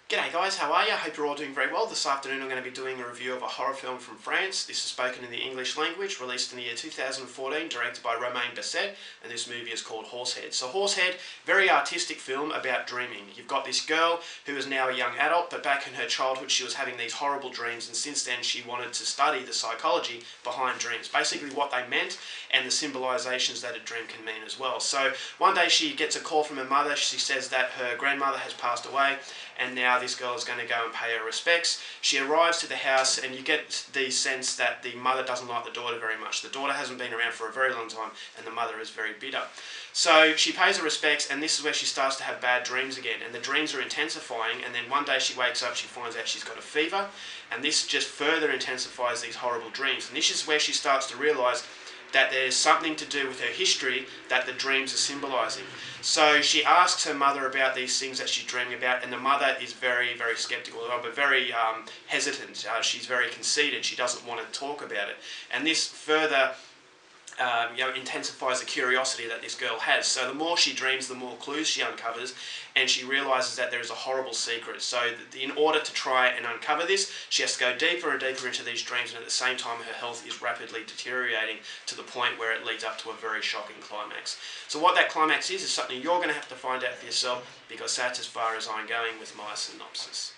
G'day guys, how are you? I hope you're all doing very well. This afternoon I'm going to be doing a review of a horror film from France. This is spoken in the English language, released in the year 2014, directed by Romain Basset, and this movie is called Horsehead. So Horsehead, very artistic film about dreaming. You've got this girl who is now a young adult, but back in her childhood she was having these horrible dreams, and since then she wanted to study the psychology behind dreams, basically what they meant and the symbolisations that a dream can mean as well. So one day she gets a call from her mother. She says that her grandmother has passed away, and now this girl is going to go and pay her respects. She arrives to the house, and you get the sense that the mother doesn't like the daughter very much. The daughter hasn't been around for a very long time, and the mother is very bitter. So she pays her respects, and this is where she starts to have bad dreams again, and the dreams are intensifying, and then one day she wakes up, she finds out she's got a fever, and this just further intensifies these horrible dreams. And this is where she starts to realise that there's something to do with her history that the dreams are symbolising. So she asks her mother about these things that she's dreaming about, and the mother is very, very sceptical, but very hesitant. She's very conceited. She doesn't want to talk about it. And this further intensifies the curiosity that this girl has. So the more she dreams, the more clues she uncovers, and she realises that there is a horrible secret. So in order to try and uncover this, she has to go deeper and deeper into these dreams, and at the same time her health is rapidly deteriorating to the point where it leads up to a very shocking climax. So what that climax is something you're going to have to find out for yourself, because that's as far as I'm going with my synopsis.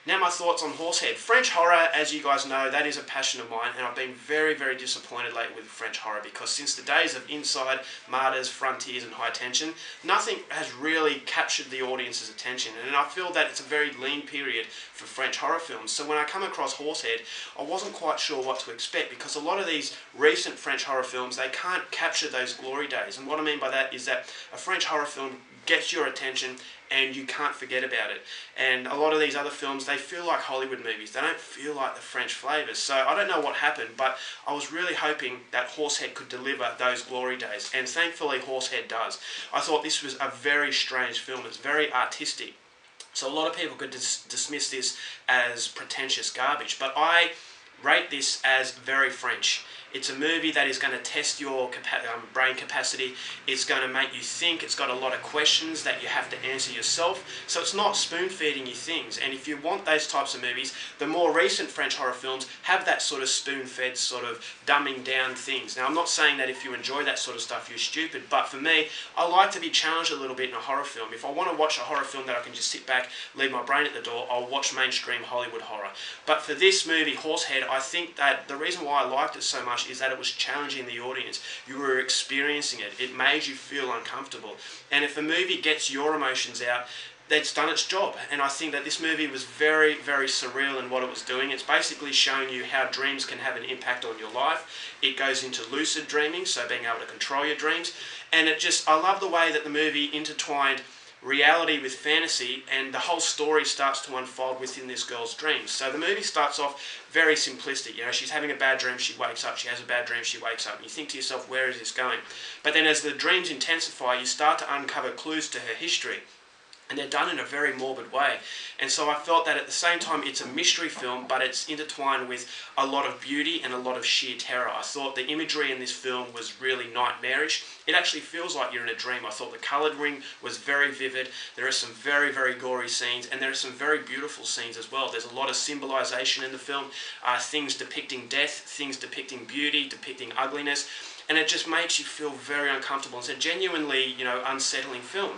Now my thoughts on Horsehead. French horror, as you guys know, that is a passion of mine, and I've been very, very disappointed lately with French horror, because since the days of Inside, Martyrs, Frontiers and High Tension, nothing has really captured the audience's attention, and I feel that it's a very lean period for French horror films. So when I come across Horsehead, I wasn't quite sure what to expect, because a lot of these recent French horror films, they can't capture those glory days. And what I mean by that is that a French horror film gets your attention and you can't forget about it. And a lot of these other films, they feel like Hollywood movies. They don't feel like the French flavours. So I don't know what happened, but I was really hoping that Horsehead could deliver those glory days. And thankfully Horsehead does. I thought this was a very strange film. It's very artistic. So a lot of people could dismiss this as pretentious garbage, but I rate this as very French. It's a movie that is going to test your brain capacity. It's going to make you think. It's got a lot of questions that you have to answer yourself. So it's not spoon-feeding you things. And if you want those types of movies, the more recent French horror films have that sort of spoon-fed, sort of dumbing down things. Now, I'm not saying that if you enjoy that sort of stuff, you're stupid. But for me, I like to be challenged a little bit in a horror film. If I want to watch a horror film that I can just sit back, leave my brain at the door, I'll watch mainstream Hollywood horror. But for this movie, Horsehead, I think that the reason why I liked it so much is that it was challenging the audience. You were experiencing it. It made you feel uncomfortable. And if a movie gets your emotions out, that's done its job. And I think that this movie was very, very surreal in what it was doing. It's basically showing you how dreams can have an impact on your life. It goes into lucid dreaming, so being able to control your dreams. And I love the way that the movie intertwined reality with fantasy, and the whole story starts to unfold within this girl's dreams. So the movie starts off very simplistic. You know, she's having a bad dream, she wakes up, she has a bad dream, she wakes up, and you think to yourself, where is this going? But then as the dreams intensify, you start to uncover clues to her history. And they're done in a very morbid way. And so I felt that at the same time it's a mystery film, but it's intertwined with a lot of beauty and a lot of sheer terror. I thought the imagery in this film was really nightmarish. It actually feels like you're in a dream. I thought the colouring was very vivid. There are some very, very gory scenes, and there are some very beautiful scenes as well. There's a lot of symbolisation in the film, things depicting death, things depicting beauty, depicting ugliness. And it just makes you feel very uncomfortable. It's a genuinely, unsettling film.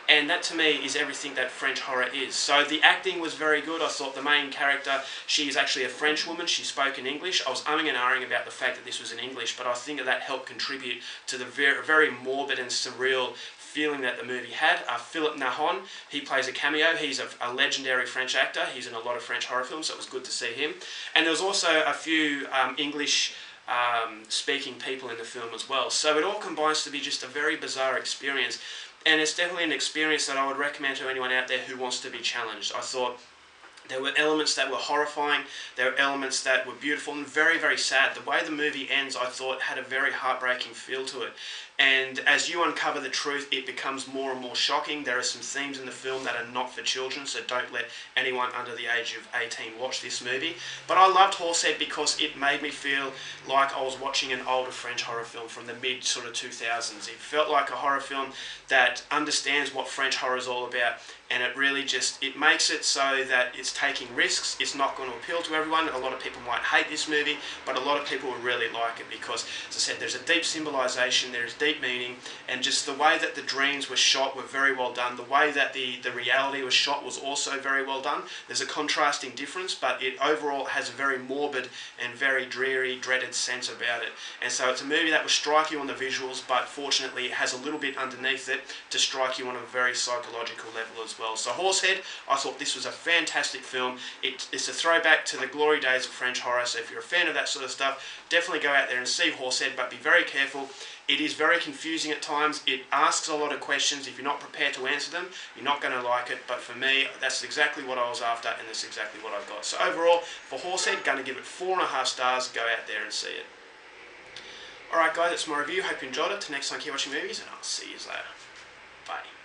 And that to me is everything that French horror is. So the acting was very good. I thought the main character, she is actually a French woman. She spoke in English. I was umming and ahhing about the fact that this was in English, but I think that helped contribute to the very, very morbid and surreal feeling that the movie had. Philippe Nahon, he plays a cameo. He's a legendary French actor. He's in a lot of French horror films, so it was good to see him. And there was also a few English speaking people in the film as well. So it all combines to be just a very bizarre experience, and it's definitely an experience that I would recommend to anyone out there who wants to be challenged. I thought there were elements that were horrifying, there were elements that were beautiful and very, very sad. The way the movie ends, I thought, had a very heartbreaking feel to it. and as you uncover the truth, it becomes more and more shocking. There are some themes in the film that are not for children, so don't let anyone under the age of 18 watch this movie. But I loved Horsehead because it made me feel like I was watching an older French horror film from the mid sort of 2000s. It felt like a horror film that understands what French horror is all about, and it really just, it makes it so that it's taking risks. It's not going to appeal to everyone. A lot of people might hate this movie, but a lot of people will really like it because, as I said, there's a deep symbolisation, there's deep meaning, and just the way that the dreams were shot were very well done. The way that the reality was shot was also very well done. There's a contrasting difference, but it overall has a very morbid and very dreary, dreaded sense about it. And so it's a movie that will strike you on the visuals, but fortunately it has a little bit underneath it to strike you on a very psychological level as well. So Horsehead, I thought this was a fantastic film. It's a throwback to the glory days of French horror, so if you're a fan of that sort of stuff, definitely go out there and see Horsehead, but be very careful. It is very confusing at times. It asks a lot of questions. If you're not prepared to answer them, you're not going to like it. But for me, that's exactly what I was after, and that's exactly what I got. So overall, for Horsehead, going to give it 4.5 stars. Go out there and see it. Alright guys, that's my review. Hope you enjoyed it. Till next time, keep watching movies, and I'll see you later. Bye.